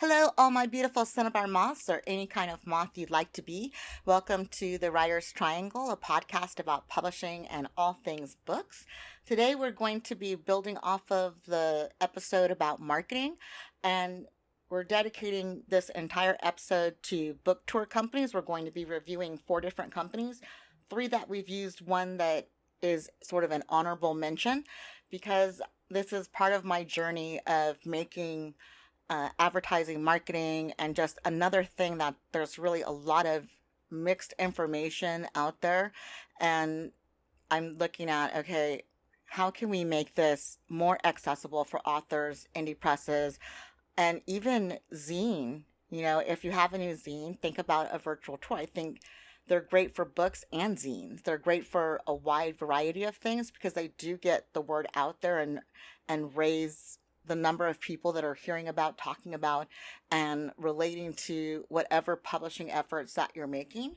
Hello, all my beautiful cinnabar moths, or any kind of moth you'd like to be. Welcome to the Writer's Triangle, a podcast about publishing and all things books. Today, we're going to be building off of the episode about marketing, and we're dedicating this entire episode to book tour companies. We're going to be reviewing four different companies, three that we've used, one that is sort of an honorable mention, because this is part of my journey of making advertising, marketing, and just another thing that there's really a lot of mixed information out there. And I'm looking at, okay, how can we make this more accessible for authors, indie presses, and even zine? You know, if you have a new zine, think about a virtual tour. I think they're great for books and zines. They're great for a wide variety of things because they do get the word out there and raise the number of people that are hearing about, talking about, and relating to whatever publishing efforts that you're making.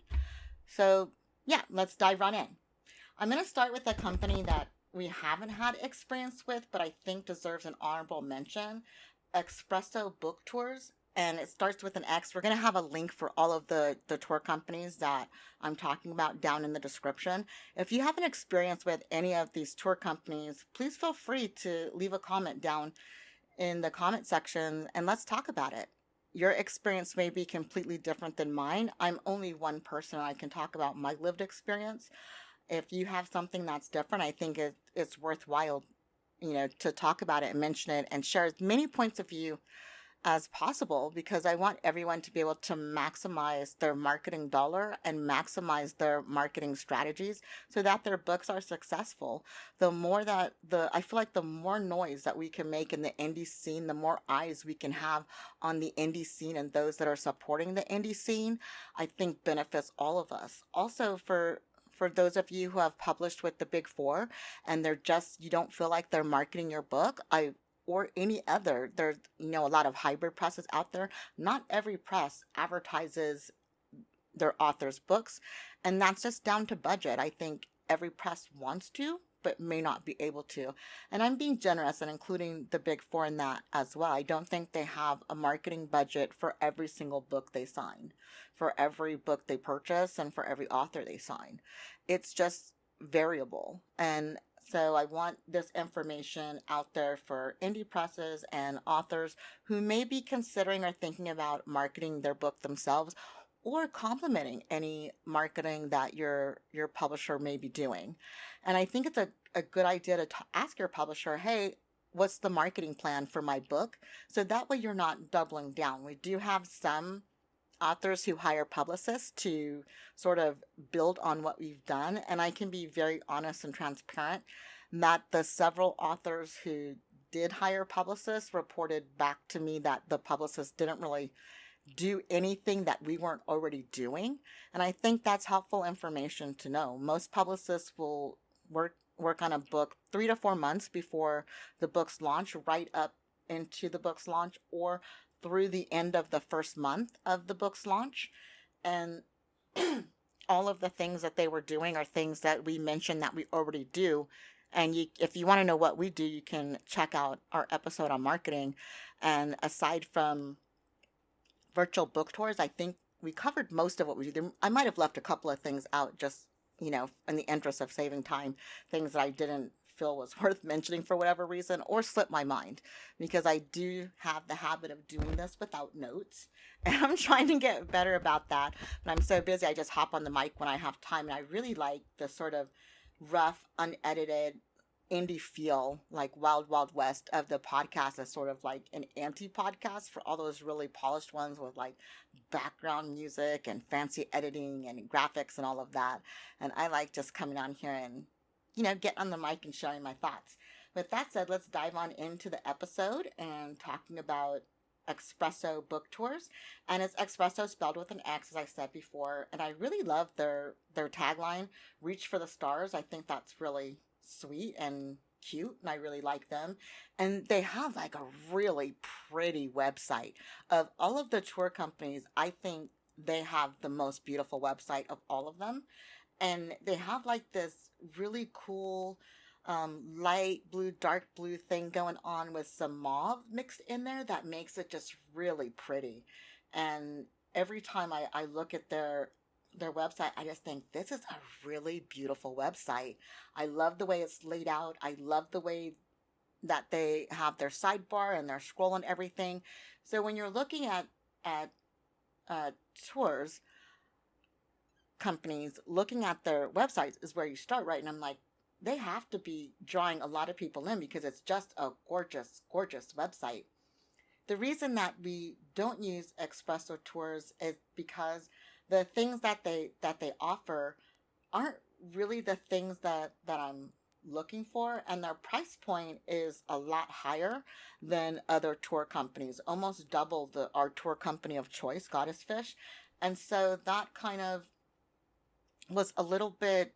So, yeah, let's dive right in. I'm going to start with a company that we haven't had experience with, but I think deserves an honorable mention, Espresso Book Tours. And it starts with an X. We're going to have a link for all of the tour companies that I'm talking about down in the description. If you have an experience with any of these tour companies, please feel free to leave a comment down in the comment section and let's talk about it. Your experience may be completely different than mine. I'm only one person. I can talk about my lived experience. If you have something that's different, I think it's worthwhile, to talk about it and mention it and share as many points of view as possible because I want everyone to be able to maximize their marketing dollar and maximize their marketing strategies so that their books are successful. The more that I feel like the more noise that we can make in the indie scene, the more eyes we can have on the indie scene and those that are supporting the indie scene, I think benefits all of us. Also for those of you who have published with the big four and you don't feel like they're marketing your book, or any other. There's, a lot of hybrid presses out there. Not every press advertises their authors' books, and that's just down to budget. I think every press wants to, but may not be able to. And I'm being generous and including the big four in that as well. I don't think they have a marketing budget for every single book they sign, for every book they purchase, and for every author they sign. It's just variable. And so I want this information out there for indie presses and authors who may be considering or thinking about marketing their book themselves or complementing any marketing that your publisher may be doing. And I think it's a good idea to ask your publisher, hey, what's the marketing plan for my book? So that way you're not doubling down. We do have some authors who hire publicists to sort of build on what we've done. And I can be very honest and transparent that the several authors who did hire publicists reported back to me that the publicists didn't really do anything that we weren't already doing. And I think that's helpful information to know. Most publicists will work on a book 3 to 4 months before the book's launch, right up into the book's launch, or through the end of the first month of the book's launch. And all of the things that they were doing are things that we mentioned that we already do. And if you want to know what we do, you can check out our episode on marketing. And aside from virtual book tours, I think we covered most of what we do. I might have left a couple of things out just, in the interest of saving time, things that I didn't feel was worth mentioning for whatever reason or slipped my mind because I do have the habit of doing this without notes and I'm trying to get better about that. But I'm so busy, I just hop on the mic when I have time. And I really like the sort of rough, unedited, indie feel, like Wild Wild West of the podcast as sort of like an anti-podcast for all those really polished ones with like background music and fancy editing and graphics and all of that. And I like just coming on here and, getting on the mic and sharing my thoughts. With that said, let's dive on into the episode and talking about Espresso Book Tours. And it's Espresso spelled with an X, as I said before. And I really love their tagline, Reach for the Stars. I think that's really sweet and cute, and I really like them. And they have like a really pretty website. Of all of the tour companies, I think they have the most beautiful website of all of them. And they have like this really cool light blue, dark blue thing going on with some mauve mixed in there that makes it just really pretty. And every time I look at their website, I just think this is a really beautiful website. I love the way it's laid out. I love the way that they have their sidebar and their scroll and everything. So when you're looking at uh, tours companies, looking at their websites is where you start, right? And I'm like, they have to be drawing a lot of people in because it's just a gorgeous, gorgeous website. The reason that we don't use Espresso Tours is because the things that they offer aren't really the things that I'm looking for, and their price point is a lot higher than other tour companies, almost double the our tour company of choice, Goddess Fish. And so that kind of was a little bit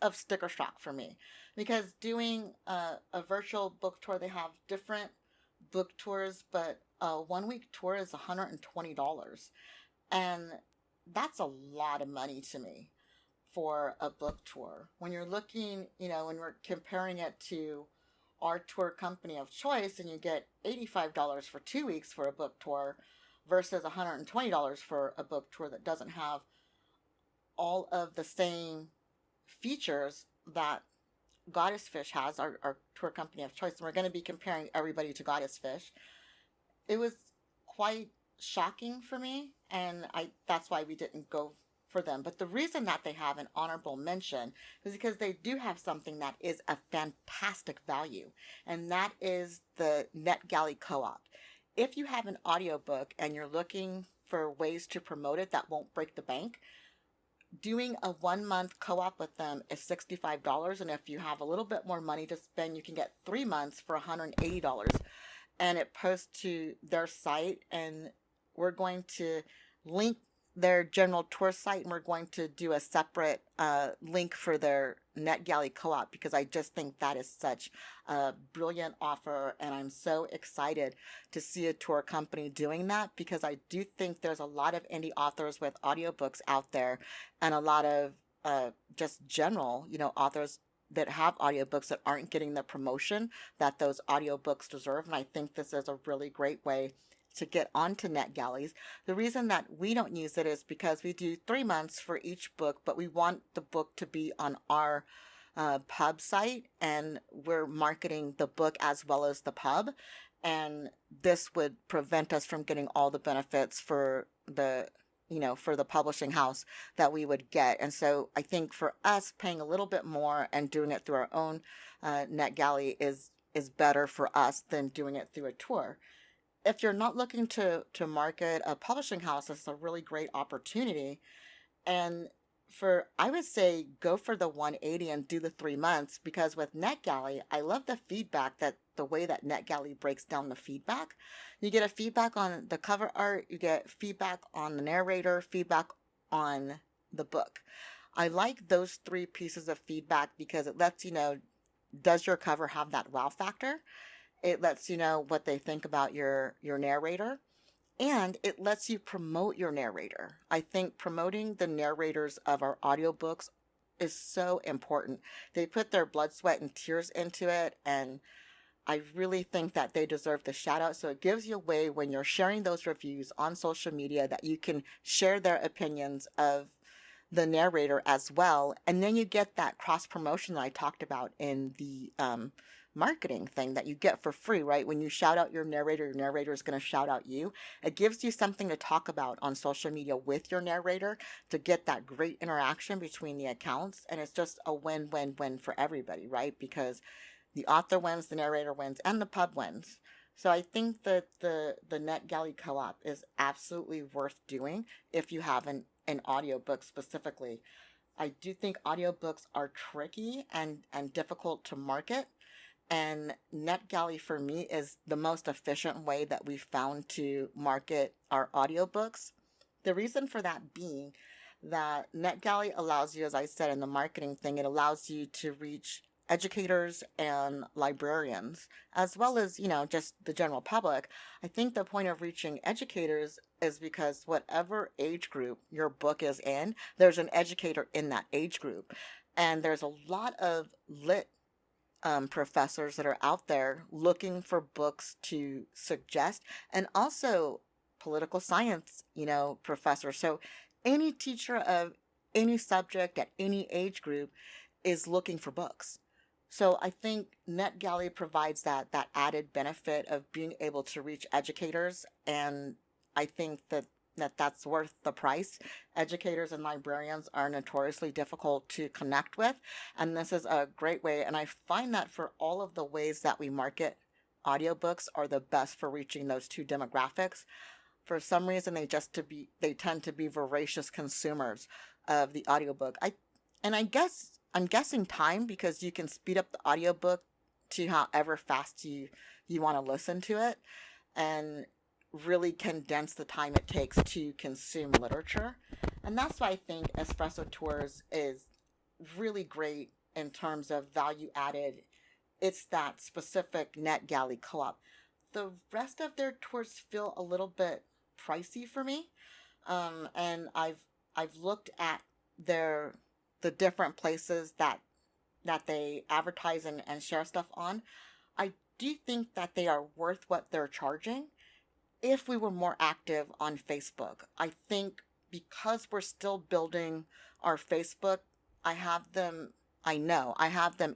of sticker shock for me, because doing a virtual book tour, they have different book tours, but a 1 week tour is $120, and that's a lot of money to me for a book tour. When you're looking, when we're comparing it to our tour company of choice, and you get $85 for 2 weeks for a book tour versus $120 for a book tour that doesn't have all of the same features that Goddess Fish has, our tour company of choice. And we're going to be comparing everybody to Goddess Fish. It was quite shocking for me, and that's why we didn't go for them. But the reason that they have an honorable mention is because they do have something that is a fantastic value, and that is the NetGalley Co-op. If you have an audiobook and you're looking for ways to promote it that won't break the bank, doing a 1 month co-op with them is $65. And if you have a little bit more money to spend, you can get 3 months for $180. And it posts to their site, and we're going to link their general tour site, and we're going to do a separate link for their NetGalley co-op, because I just think that is such a brilliant offer, and I'm so excited to see a tour company doing that, because I do think there's a lot of indie authors with audiobooks out there, and a lot of just general, authors that have audiobooks that aren't getting the promotion that those audiobooks deserve. And I think this is a really great way to get onto NetGalleys. The reason that we don't use it is because we do 3 months for each book, but we want the book to be on our pub site, and we're marketing the book as well as the pub. And this would prevent us from getting all the benefits for the publishing house that we would get. And so I think for us, paying a little bit more and doing it through our own NetGalley is better for us than doing it through a tour. If you're not looking to market a publishing house, it's a really great opportunity. And I would say go for the 180 and do the 3 months, because with NetGalley, I love the feedback, that the way that NetGalley breaks down the feedback. You get a feedback on the cover art, you get feedback on the narrator, feedback on the book. I like those three pieces of feedback because it lets you know, does your cover have that wow factor? It lets you know what they think about your narrator, and it lets you promote your narrator. I think promoting the narrators of our audiobooks is so important. They put their blood, sweat, and tears into it, and I really think that they deserve the shout out. So it gives you a way, when you're sharing those reviews on social media, that you can share their opinions of the narrator as well. And then you get that cross promotion that I talked about in the marketing thing that you get for free, right? When you shout out your narrator is going to shout out you. It gives you something to talk about on social media with your narrator to get that great interaction between the accounts. And it's just a win-win-win for everybody, right? Because the author wins, the narrator wins, and the pub wins. So I think that the NetGalley co-op is absolutely worth doing if you have an audiobook specifically. I do think audiobooks are tricky and difficult to market. And NetGalley for me is the most efficient way that we've found to market our audiobooks. The reason for that being that NetGalley allows you, as I said in the marketing thing, it allows you to reach educators and librarians, as well as, just the general public. I think the point of reaching educators is because whatever age group your book is in, there's an educator in that age group. And there's a lot of lit professors that are out there looking for books to suggest, and also political science, professors. So any teacher of any subject at any age group is looking for books. So I think NetGalley provides that added benefit of being able to reach educators, and I think that's worth the price. Educators and librarians are notoriously difficult to connect with, and this is a great way. And I find that for all of the ways that we market, audiobooks are the best for reaching those two demographics. For some reason, they tend to be voracious consumers of the audiobook. I guess I'm guessing time, because you can speed up the audiobook to however fast you want to listen to it, and really condense the time it takes to consume literature. And that's why I think Espresso Tours is really great in terms of value added. It's that specific NetGalley co-op. The rest of their tours feel a little bit pricey for me. And I've looked at their the different places that they advertise and share stuff on. I do think that they are worth what they're charging if we were more active on Facebook. I think because we're still building our Facebook, I have them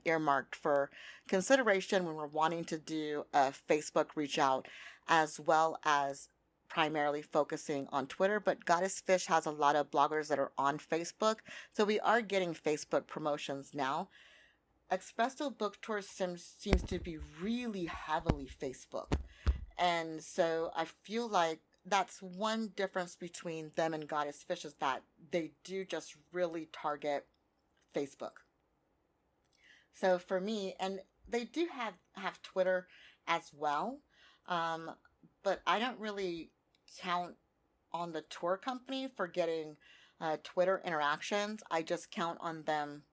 earmarked for consideration when we're wanting to do a Facebook reach out, as well as primarily focusing on Twitter. But Goddess Fish has a lot of bloggers that are on Facebook, so we are getting Facebook promotions now. Espresso Book Tour seems to be really heavily Facebook. And so I feel like that's one difference between them and Goddess Fish, is that they do just really target Facebook. So for me, and they do have Twitter as well, um, but I don't really count on the tour company for getting Twitter interactions. I just count on them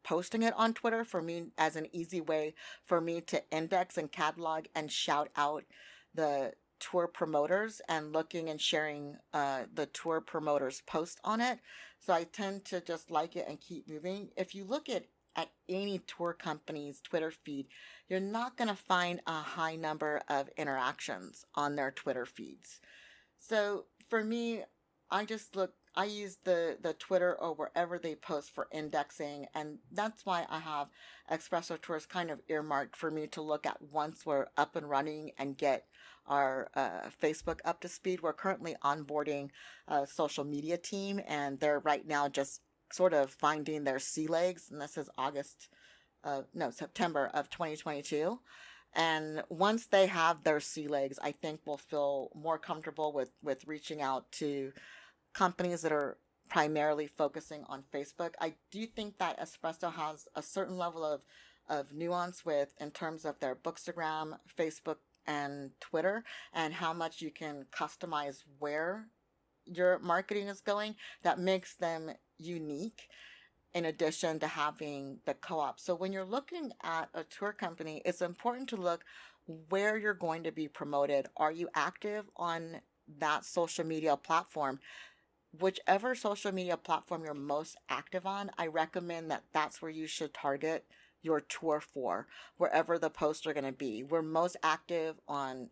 posting it on Twitter for me as an easy way for me to index and catalog and shout out the tour promoters, and looking and sharing the tour promoters post on it. So I tend to just like it and keep moving. If you look at any tour company's Twitter feed, you're not going to find a high number of interactions on their Twitter feeds. So for me, I use the Twitter or wherever they post for indexing, and that's why I have Espresso Tours kind of earmarked for me to look at once we're up and running and get our Facebook up to speed. We're currently onboarding a social media team, and they're right now just sort of finding their sea legs, and this is September of 2022. And once they have their sea legs, I think we'll feel more comfortable with reaching out to companies that are primarily focusing on Facebook. I do think that Espresso has a certain level of nuance with in terms of their Bookstagram, Facebook, and Twitter, and how much you can customize where your marketing is going, that makes them unique, in addition to having the co-op. So when you're looking at a tour company, it's important to look where you're going to be promoted. Are you active on that social media platform? Whichever social media platform you're most active on, I recommend that that's where you should target your tour for, wherever the posts are going to be. We're most active on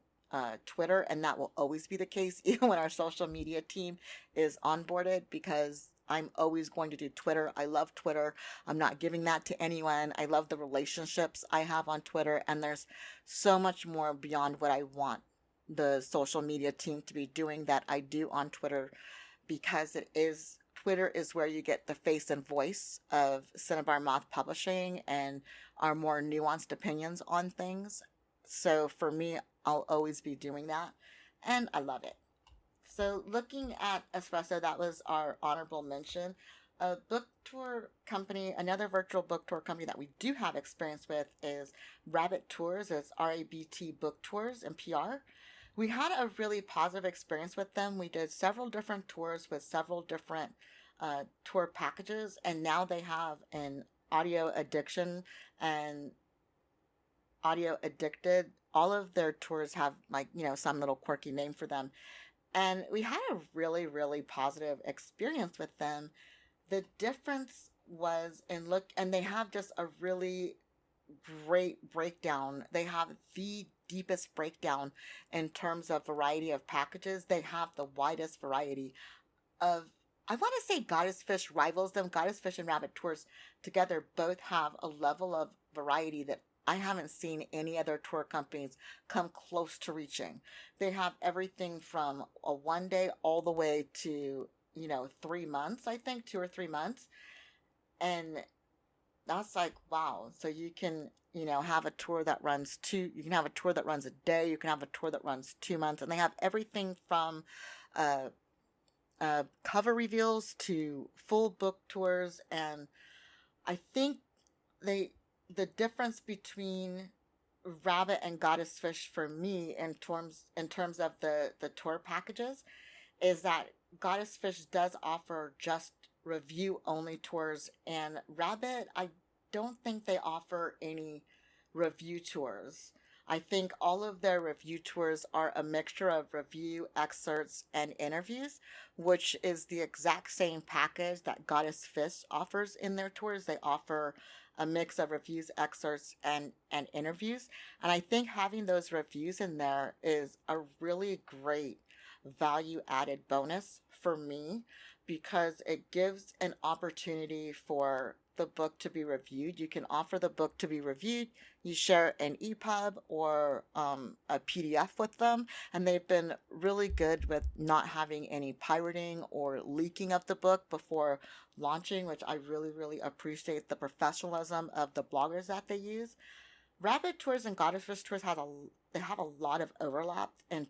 Twitter, and that will always be the case, even when our social media team is onboarded, because I'm always going to do Twitter. I love Twitter. I'm not giving that to anyone. I love the relationships I have on Twitter, and there's so much more beyond what I want the social media team to be doing that I do on Twitter, because Twitter is where you get the face and voice of Cinnabar Moth Publishing and our more nuanced opinions on things. So for me, I'll always be doing that, and I love it. So looking at Espresso, that was our honorable mention. A book tour company, another virtual book tour company that we do have experience with is Rabbit Tours. It's RABT Book Tours and PR. We had a really positive experience with them. We did several different tours with several different tour packages, and now they have an audio addiction and audio addicted. All of their tours have, like, some little quirky name for them. And we had a really, really positive experience with them. The difference was and look, and they have just a really great breakdown. They have the deepest breakdown in terms of variety of packages. They have the widest variety of, I want to say Goddess Fish rivals them. Goddess Fish and Rabbit Tours together both have a level of variety that I haven't seen any other tour companies come close to reaching. They have everything from a 1 day all the way to, 3 months, I think, 2 or 3 months. And that's like, wow. So you can, have a tour that runs you can have a tour that runs a day, you can have a tour that runs 2 months, and they have everything from uh, cover reveals to full book tours. And I think they, the difference between Rabbit and Goddess Fish for me in terms of the tour packages is that Goddess Fish does offer just review only tours, and Rabbit, I don't think they offer any review tours. I think all of their review tours are a mixture of review, excerpts, and interviews, which is the exact same package that Goddess Fish offers in their tours. They offer a mix of reviews, excerpts, and interviews. And I think having those reviews in there is a really great value added bonus for me, because it gives an opportunity for the book to be reviewed. You can offer the book to be reviewed. You share an EPUB or a PDF with them, and they've been really good with not having any pirating or leaking of the book before launching, which I really, really appreciate the professionalism of the bloggers that they use. Rabbit Tours and Goddess Fish Tours they have a lot of overlap in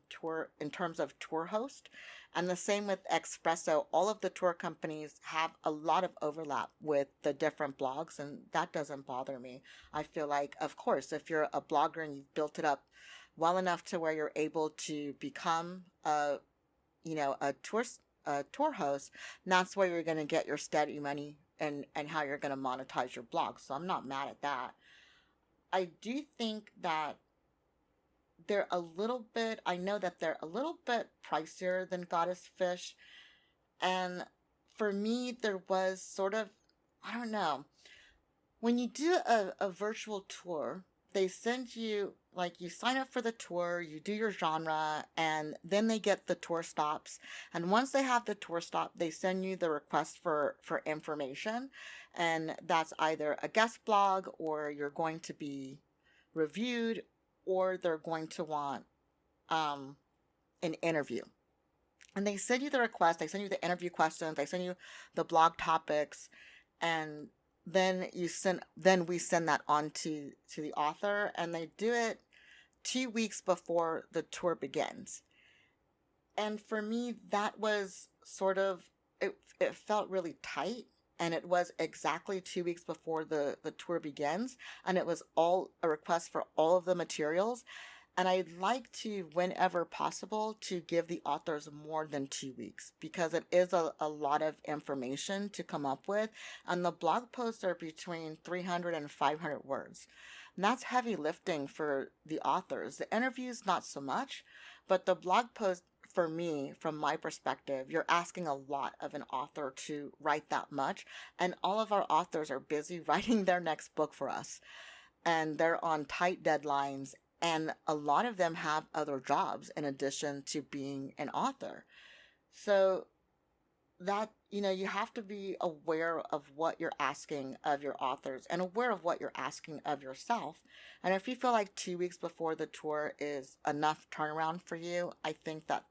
terms of tour host, and the same with Expresso. All of the tour companies have a lot of overlap with the different blogs, and that doesn't bother me. I feel like, of course, if you're a blogger and you've built it up well enough to where you're able to become a tour host, that's where you're going to get your steady money, and how you're going to monetize your blog. So I'm not mad at that. I do think that I know that they're a little bit pricier than Goddess Fish. And for me, there was sort of, I don't know, when you do a virtual tour, they send you, like, you sign up for the tour, you do your genre, and then they get the tour stops. And once they have the tour stop, they send you the request for information. And that's either a guest blog, or you're going to be reviewed, or they're going to want um, an interview. And they send you the request, they send you the interview questions, they send you the blog topics, and then we send that on to the author, and they do it 2 weeks before the tour begins. And for me, that was sort of, it felt really tight. And it was exactly 2 weeks before the tour begins. And it was all a request for all of the materials. And I'd like to, whenever possible, to give the authors more than 2 weeks, because it is a lot of information to come up with. And the blog posts are between 300 and 500 words. And that's heavy lifting for the authors. The interviews, not so much, but the blog post, for me, from my perspective, you're asking a lot of an author to write that much. And all of our authors are busy writing their next book for us. And they're on tight deadlines. And a lot of them have other jobs in addition to being an author. So that, you have to be aware of what you're asking of your authors and aware of what you're asking of yourself. And if you feel like 2 weeks before the tour is enough turnaround for you, I think that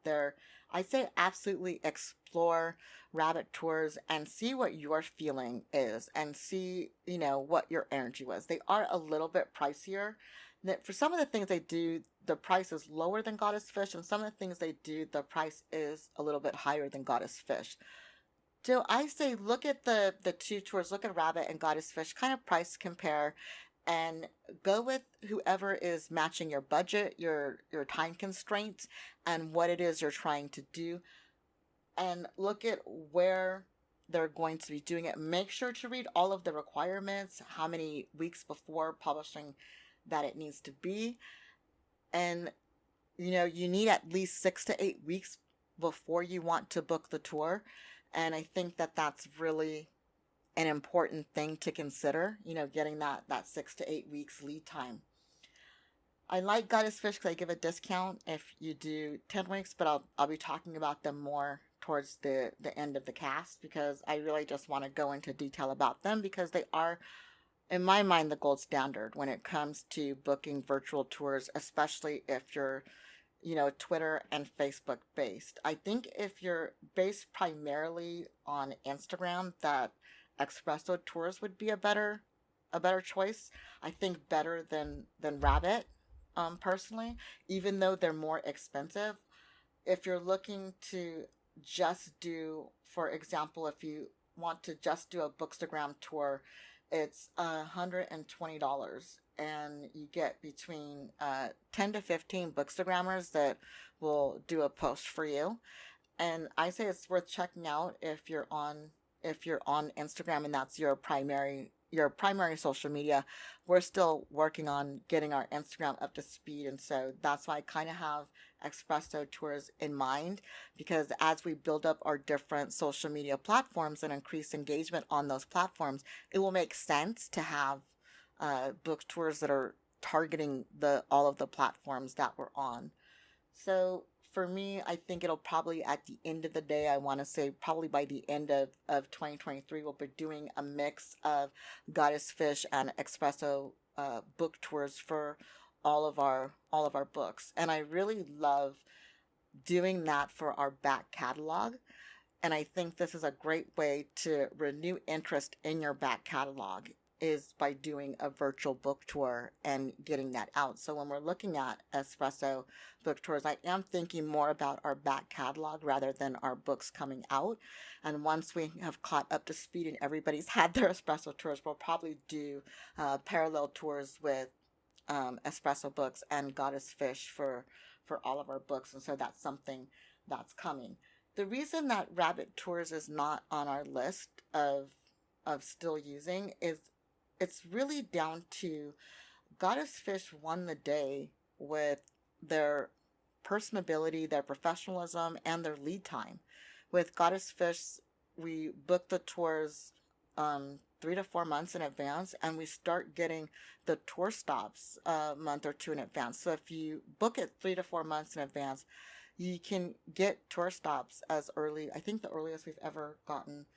I say absolutely explore Rabbit Tours and see what your feeling is, and see, what your energy was. They are a little bit pricier. For some of the things they do, the price is lower than Goddess Fish, and some of the things they do, the price is a little bit higher than Goddess Fish. So I say look at the two tours, look at Rabbit and Goddess Fish, kind of price compare, and go with whoever is matching your budget, your time constraints, and what it is you're trying to do, and look at where they're going to be doing it. Make sure to read all of the requirements, how many weeks before publishing that it needs to be. And you need at least 6 to 8 weeks before you want to book the tour. And I think that that's really an important thing to consider, getting that 6 to 8 weeks lead time. I like Goddess Fish because I give a discount if you do 10 weeks, but I'll be talking about them more towards the end of the cast because I really just want to go into detail about them because they are, in my mind, the gold standard when it comes to booking virtual tours, especially if you're, Twitter and Facebook based. I think if you're based primarily on Instagram, that Espresso Tours would be a better choice. I think better than Rabbit, personally, even though they're more expensive. If you're looking to just do, for example, if you want to just do a Bookstagram tour, it's $120, and you get between 10 to 15 Bookstagrammers that will do a post for you. And I say it's worth checking out if you're on Instagram and that's your primary social media. We're still working on getting our Instagram up to speed, and so that's why I kind of have Espresso Tours in mind, because as we build up our different social media platforms and increase engagement on those platforms, it will make sense to have book tours that are targeting the all of the platforms that we're on. So for me, I think it'll probably at the end of the day, I want to say probably by the end of 2023, we'll be doing a mix of Goddess Fish and Espresso book tours for all of our books. And I really love doing that for our back catalog. And I think this is a great way to renew interest in your back catalog is by doing a virtual book tour and getting that out. So when we're looking at Espresso book tours, I am thinking more about our back catalog rather than our books coming out. And once we have caught up to speed and everybody's had their Espresso tours, we'll probably do parallel tours with Espresso Books and Goddess Fish for all of our books, and so that's something that's coming. The reason that Rabbit Tours is not on our list of still using is it's really down to Goddess Fish won the day with their personability, their professionalism, and their lead time. With Goddess Fish, we book the tours 3 to 4 months in advance, and we start getting the tour stops a month or two in advance. So if you book it 3 to 4 months in advance, you can get tour stops as early. I think the earliest we've ever gotten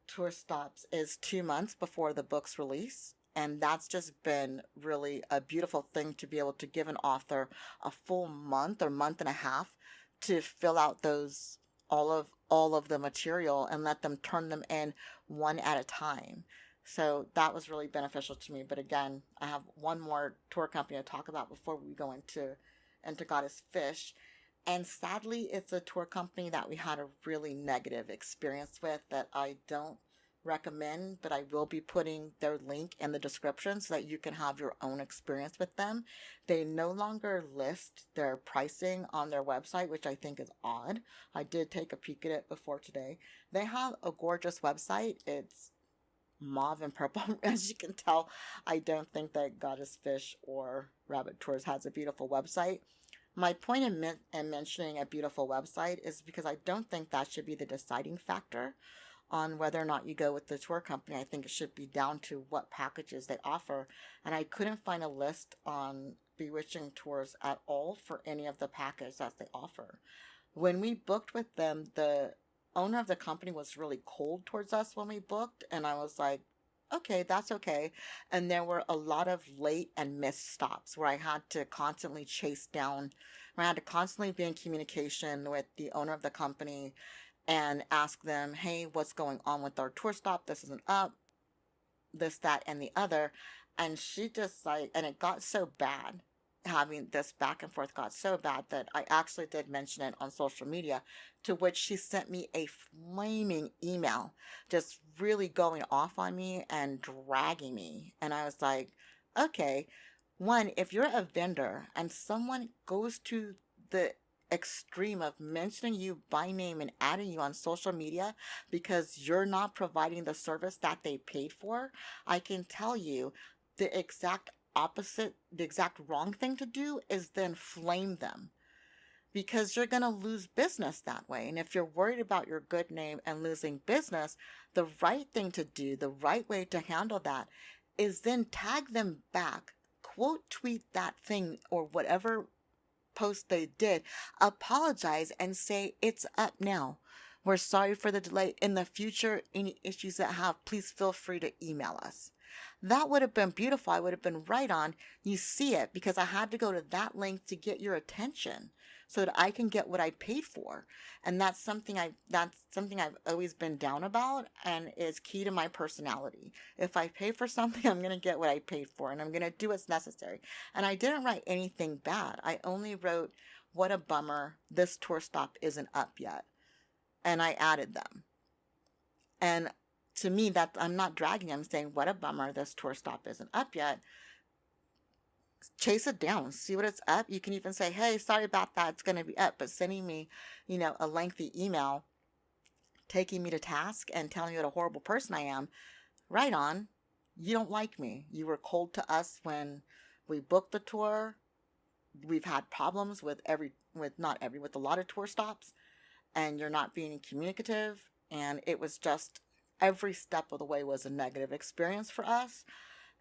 tour stops is 2 months before the book's release. And that's just been really a beautiful thing to be able to give an author a full month or month and a half to fill out those all of the material and let them turn them in one at a time. So that was really beneficial to me. But again, I have one more tour company to talk about before we go into Goddess Fish. And sadly, it's a tour company that we had a really negative experience with that I don't recommend, but I will be putting their link in the description so that you can have your own experience with them. They no longer list their pricing on their website, which I think is odd. I did take a peek at it before today. They have a gorgeous website. It's mauve and purple. As you can tell, I don't think that Goddess Fish or Rabbit Tours has a beautiful website. My point in mentioning a beautiful website is because I don't think that should be the deciding factor on whether or not you go with the tour company. I think it should be down to what packages they offer. And I couldn't find a list on Bewitching Tours at all for any of the packages that they offer. When we booked with them, the owner of the company was really cold towards us when we booked, and I was like, okay, that's okay. And there were a lot of late and missed stops where I had to constantly chase down, where I had to constantly be in communication with the owner of the company and ask them, hey, what's going on with our tour stop? This isn't up, this, that, and the other. And she just like, and it got so bad. Having this back and forth got so bad that I actually did mention it on social media, to which she sent me a flaming email, just really going off on me and dragging me. And I was like, okay, one, if you're a vendor and someone goes to the extreme of mentioning you by name and adding you on social media because you're not providing the service that they paid for, I can tell you the exact opposite, the exact wrong thing to do is then flame them. because you're going to lose business that way. And if you're worried about your good name and losing business, the right thing to do, the right way to handle that is then tag them back, quote tweet that thing or whatever post they did, apologize and say, it's up now. We're sorry for the delay. In the future, any issues that have, please feel free to email us. That would have been beautiful. I would have been right on. You see it because I had to go to that length to get your attention so that I can get what I paid for. And that's something I've always been down about and is key to my personality. If I pay for something, I'm going to get what I paid for and I'm going to do what's necessary. And I didn't write anything bad. I only wrote, what a bummer, this tour stop isn't up yet. And I added them. And to me, that I'm not dragging. I'm saying, what a bummer, this tour stop isn't up yet. Chase it down, see what it's up. You can even say, hey, sorry about that, it's going to be up. But sending me, a lengthy email taking me to task and telling me what a horrible person I am, right on. You don't like me. You were cold to us when we booked the tour. We've had problems with with a lot of tour stops, and you're not being communicative. And it was just every step of the way was a negative experience for us.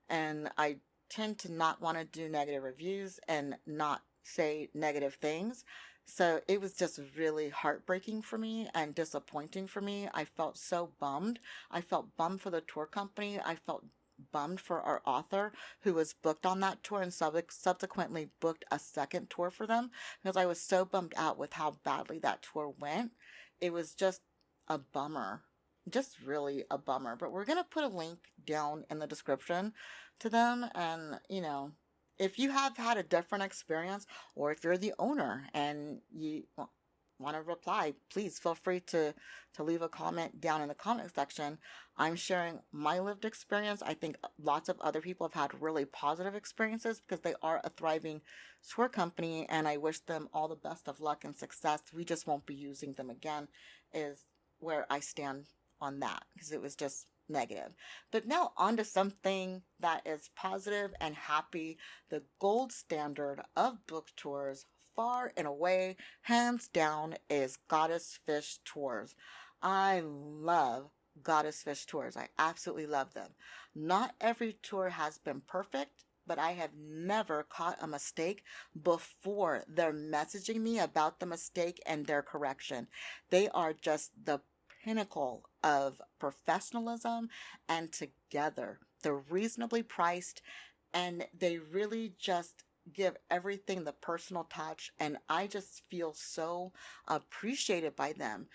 And I tend to not want to do negative reviews and not say negative things. So it was just really heartbreaking for me and disappointing for me. I felt so bummed. I felt bummed for the tour company. I felt bummed for our author who was booked on that tour and subsequently booked a second tour for them because I was so bummed out with how badly that tour went. It was just a bummer. Just really a bummer. But we're going to put a link down in the description to them. And, if you have had a different experience or if you're the owner and you want to reply, please feel free to leave a comment down in the comment section. I'm sharing my lived experience. I think lots of other people have had really positive experiences because they are a thriving tour company, and I wish them all the best of luck and success. We just won't be using them again, is where I stand on that, because it was just negative. But now on to something that is positive and happy. The gold standard of book tours, far and away, hands down, is Goddess Fish Tours. I love Goddess Fish Tours. I absolutely love them. Not every tour has been perfect, but I have never caught a mistake before they're messaging me about the mistake and their correction. They are just the pinnacle of professionalism and together. They're reasonably priced and they really just give everything the personal touch, and I just feel so appreciated by them.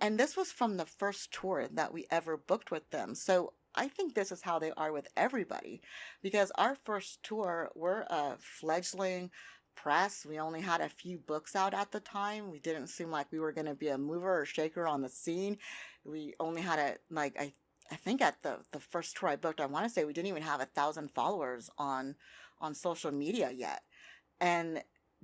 And this was from the first tour that we ever booked with them. So I think this is how they are with everybody, because our first tour, we're a fledgling press. We only had a few books out at the time. We didn't seem like we were going to be a mover or shaker on the scene. We only had I think at the first tour I booked, I want to say we didn't even have 1,000 followers on social media yet. And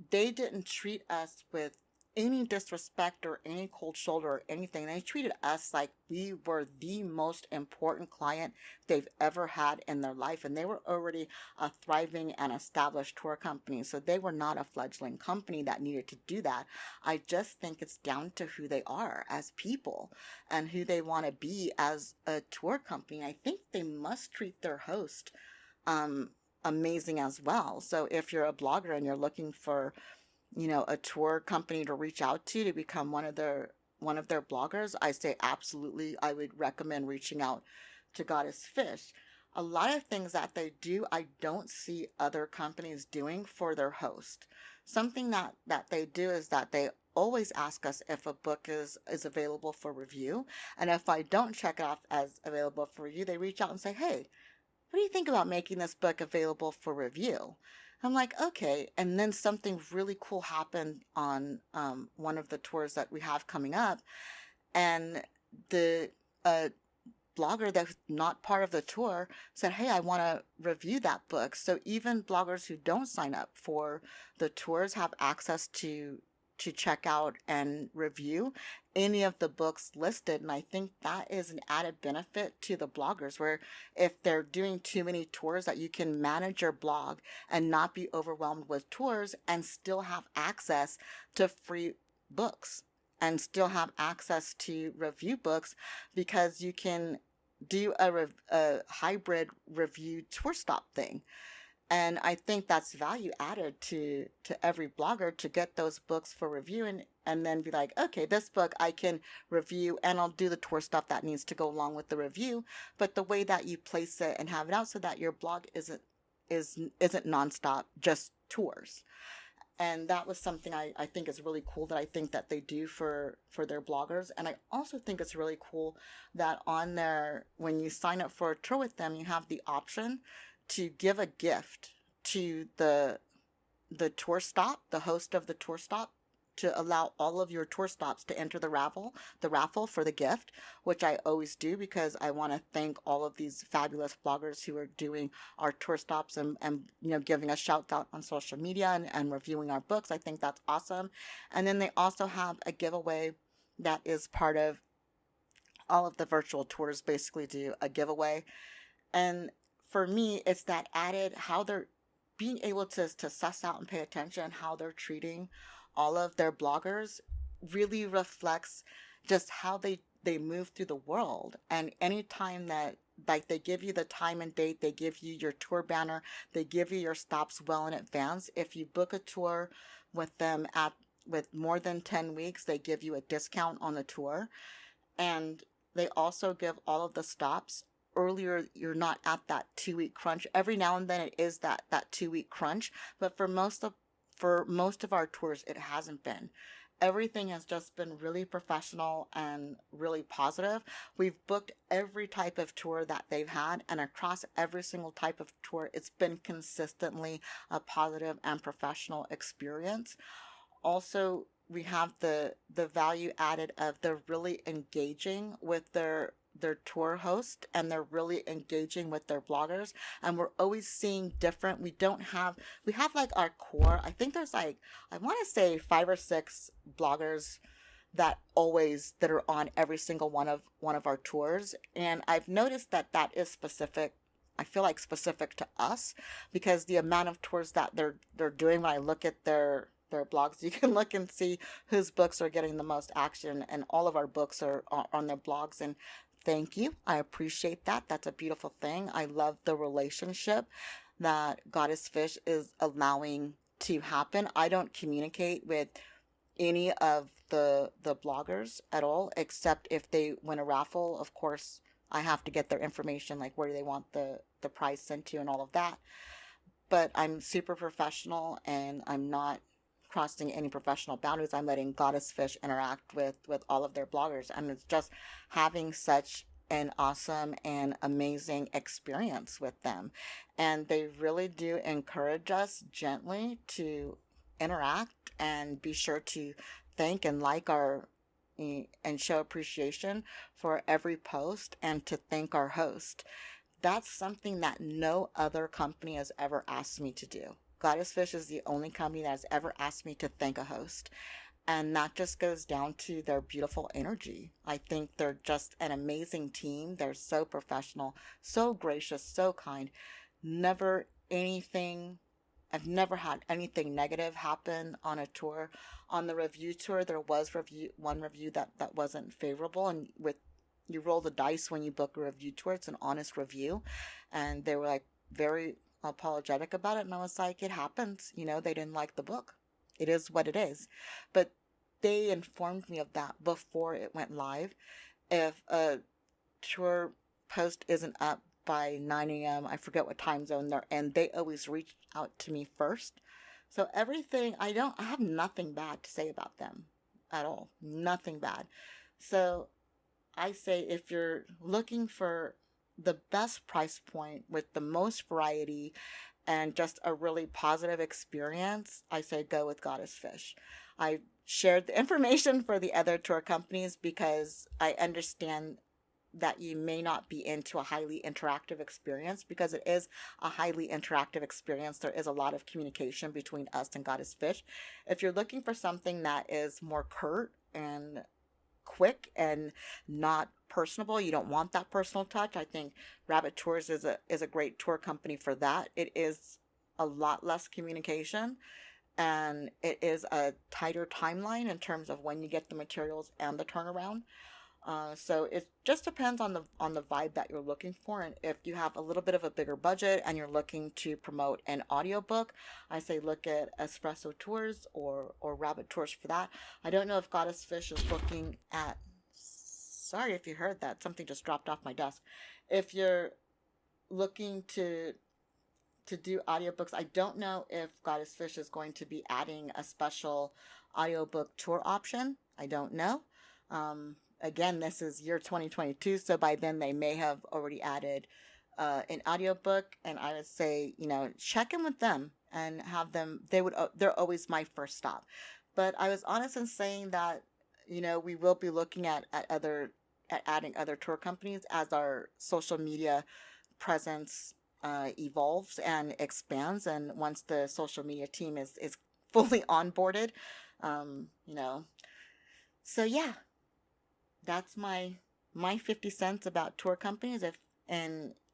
they didn't treat us with any disrespect or any cold shoulder or anything. They treated us like we were the most important client they've ever had in their life. And they were already a thriving and established tour company. So they were not a fledgling company that needed to do that. I just think it's down to who they are as people and who they want to be as a tour company. I think they must treat their host amazing as well. So if you're a blogger and you're looking for a tour company to reach out to become one of their bloggers, I say absolutely, I would recommend reaching out to Goddess Fish. A lot of things that they do, I don't see other companies doing for their host. Something that they do is that they always ask us if a book is available for review. And if I don't check it off as available for review, they reach out and say, hey, what do you think about making this book available for review? I'm like, okay. And then something really cool happened on one of the tours that we have coming up. And the blogger that's not part of the tour said, hey, I want to review that book. So even bloggers who don't sign up for the tours have access to to check out and review any of the books listed. And I think that is an added benefit to the bloggers, where if they're doing too many tours, that you can manage your blog and not be overwhelmed with tours and still have access to free books and still have access to review books, because you can do a hybrid review tour stop thing. And I think that's value added to every blogger to get those books for review, and then be like, okay, this book I can review and I'll do the tour stuff that needs to go along with the review. But the way that you place it and have it out so that your blog isn't nonstop just tours. And that was something I think is really cool, that I think that they do for their bloggers. And I also think it's really cool that on their, when you sign up for a tour with them, you have the option to give a gift to the tour stop, the host of the tour stop, to allow all of your tour stops to enter the raffle for the gift, which I always do, because I want to thank all of these fabulous bloggers who are doing our tour stops, and giving us shouts out on social media, and reviewing our books. I think that's awesome. And then they also have a giveaway that is part of all of the virtual tours, basically do a giveaway. And for me, it's that added, how they're being able to suss out and pay attention how they're treating all of their bloggers, really reflects just how they move through the world. And anytime that, like, they give you the time and date, they give you your tour banner, they give you your stops well in advance. If you book a tour with them with more than 10 weeks, they give you a discount on the tour. And they also give all of the stops earlier. You're not at that 2 week crunch. Every now and then it is that 2 week crunch, but for most of our tours, it hasn't been. Everything has just been really professional and really positive. We've booked every type of tour that they've had, and across every single type of tour, it's been consistently a positive and professional experience. Also, we have the value added of they're really engaging with their tour host, and they're really engaging with their bloggers, and we're always seeing different. We have like our core. I think there's like, I want to say 5 or 6 bloggers that are on every single one of our tours. And I've noticed that is specific. I feel like specific to us, because the amount of tours that they're doing, when I look at their blogs, you can look and see whose books are getting the most action, and all of our books are on their blogs. And thank you. I appreciate that. That's a beautiful thing. I love the relationship that Goddess Fish is allowing to happen. I don't communicate with any of the bloggers at all, except if they win a raffle. Of course, I have to get their information, like where do they want the prize sent to and all of that. But I'm super professional, and I'm not crossing any professional boundaries. I'm letting Goddess Fish interact with all of their bloggers, and it's just having such an awesome and amazing experience with them. And they really do encourage us gently to interact, and be sure to thank and like our and show appreciation for every post, and to thank our host. That's something that no other company has ever asked me to do. Goddess Fish is the only company that has ever asked me to thank a host. And that just goes down to their beautiful energy. I think they're just an amazing team. They're so professional, so gracious, so kind. Never anything, I've never had anything negative happen on a tour. On the review tour, there was one review that wasn't favorable. And with, you roll the dice when you book a review tour, it's an honest review. And they were like very apologetic about it, and I was like, it happens, they didn't like the book. It is what it is. But they informed me of that before it went live. If a tour post isn't up by 9 a.m., I forget what time zone they're in, they always reach out to me first. So everything, I have nothing bad to say about them at all. Nothing bad. So I say, if you're looking for the best price point with the most variety and just a really positive experience, I say go with Goddess Fish. I shared the information for the other tour companies because I understand that you may not be into a highly interactive experience, because it is a highly interactive experience. There is a lot of communication between us and Goddess Fish. If you're looking for something that is more curt and quick and not personable, you don't want that personal touch, I think Rabbit Tours is a great tour company for that. It is a lot less communication, and it is a tighter timeline in terms of when you get the materials and the turnaround. So it just depends on the vibe that you're looking for. And if you have a little bit of a bigger budget and you're looking to promote an audiobook, I say look at Espresso Tours or Rabbit Tours for that. I don't know if Goddess Fish is looking at, sorry if you heard that, something just dropped off my desk. If you're looking to do audiobooks, I don't know if Goddess Fish is going to be adding a special audiobook tour option. I don't know. Again, this is year 2022, so by then they may have already added an audiobook, and I would say, check in with them and have them, they're always my first stop. But I was honest in saying that, we will be looking at adding other tour companies as our social media presence evolves and expands, and once the social media team is fully onboarded, um, you know. So yeah, that's my 50 cents about tour companies.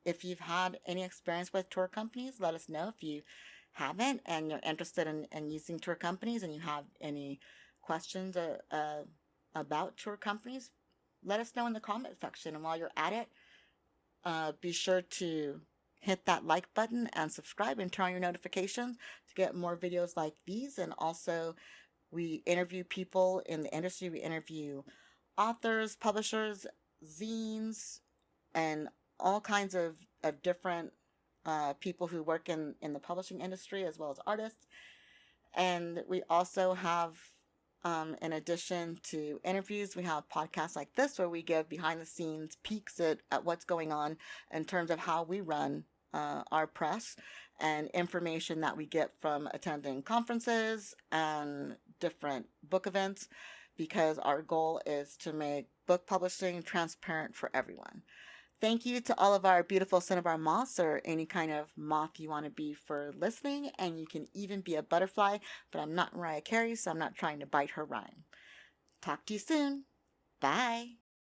If you've had any experience with tour companies, let us know. If you haven't and you're interested in using tour companies and you have any questions about tour companies, let us know in the comment section. And while you're at it, be sure to hit that like button and subscribe and turn on your notifications to get more videos like these. And also, we interview people in the industry. We interview authors, publishers, zines, and all kinds of different people who work in the publishing industry, as well as artists. And we also have, in addition to interviews, we have podcasts like this where we give behind the scenes peeks at what's going on in terms of how we run our press, and information that we get from attending conferences and different book events, because our goal is to make book publishing transparent for everyone. Thank you to all of our beautiful Cinnabar moths, or any kind of moth you want to be, for listening. And you can even be a butterfly, but I'm not Mariah Carey, so I'm not trying to bite her rhyme. Talk to you soon.